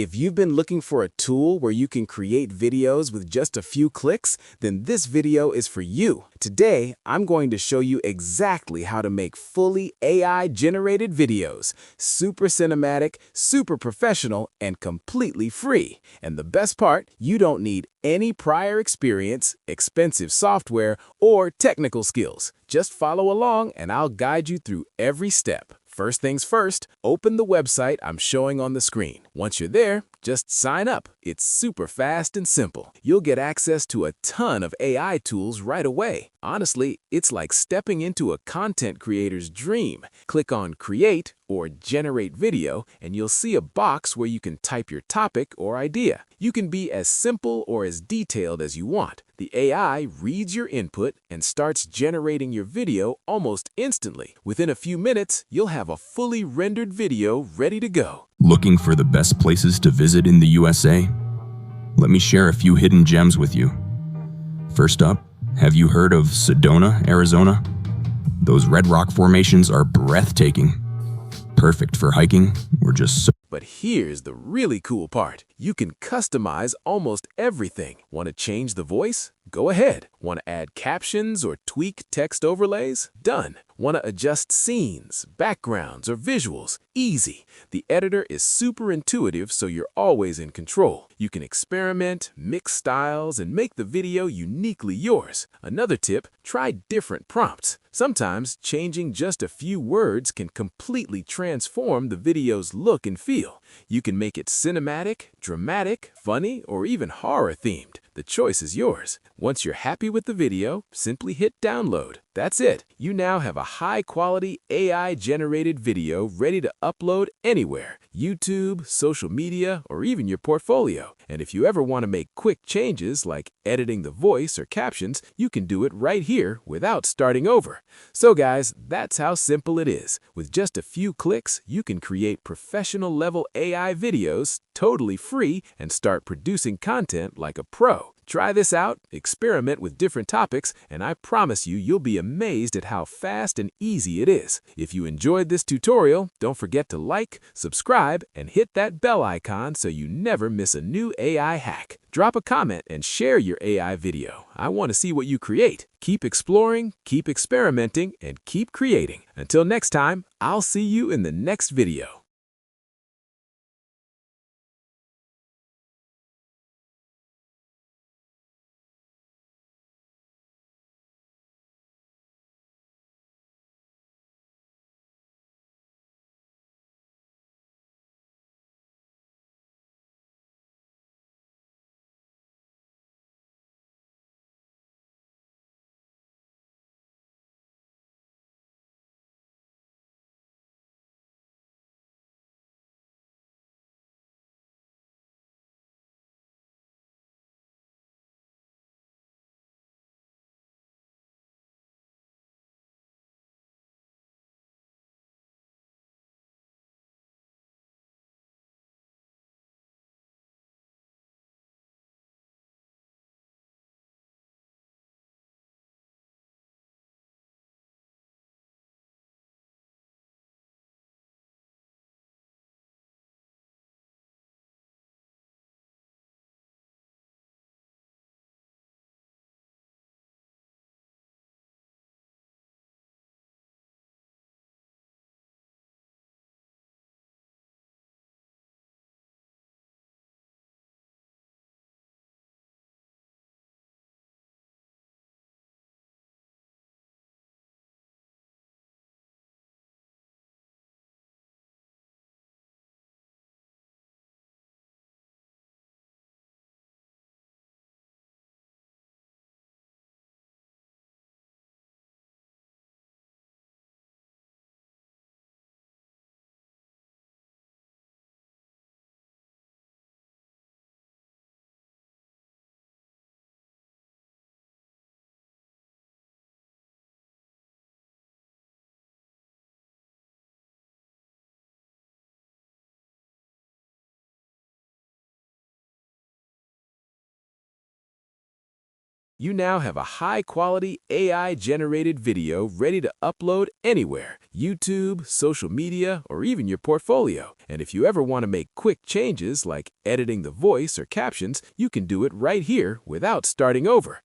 If you've been looking for a tool where you can create videos with just a few clicks, then this video is for you. Today, I'm going to show you exactly how to make fully AI-generated videos, super cinematic, super professional, and completely free. And the best part, you don't need any prior experience, expensive software, or technical skills. Just follow along and I'll guide you through every step. First things first, open the website I'm showing on the screen. Once you're there, just sign up. It's super fast and simple. You'll get access to a ton of AI tools right away. Honestly, it's like stepping into a content creator's dream. Click on Create or Generate Video, and you'll see a box where you can type your topic or idea. You can be as simple or as detailed as you want. The AI reads your input and starts generating your video almost instantly. Within a few minutes, you'll have a fully rendered video ready to go. Looking for the best places to visit in the USA? Let me share a few hidden gems with you. First up, have you heard of Sedona, Arizona? Those red rock formations are breathtaking. Perfect for hiking or just so. But here's the really cool part. You can customize almost everything. Want to change the voice? Go ahead. Want to add captions or tweak text overlays? Done. Want to adjust scenes, backgrounds, or visuals? Easy. The editor is super intuitive, so you're always in control. You can experiment, mix styles, and make the video uniquely yours. Another tip, try different prompts. Sometimes changing just a few words can completely transform the video's look and feel. You can make it cinematic, dramatic, funny, or even horror-themed. The choice is yours. Once you're happy with the video, simply hit download. That's it. You now have a high-quality AI-generated video ready to upload anywhere. YouTube, social media, or even your portfolio. And if you ever want to make quick changes like editing the voice or captions, you can do it right here without starting over. So guys, that's how simple it is. With just a few clicks, you can create professional-level AI videos totally free and start producing content like a pro. Try this out, experiment with different topics, and I promise you'll be amazed at how fast and easy it is. If you enjoyed this tutorial, don't forget to like, subscribe, and hit that bell icon so you never miss a new AI hack. Drop a comment and share your AI video. I want to see what you create. Keep exploring, keep experimenting, and keep creating. Until next time, I'll see you in the next video. You now have a high-quality AI-generated video ready to upload anywhere, YouTube, social media, or even your portfolio. And if you ever want to make quick changes like editing the voice or captions, you can do it right here without starting over.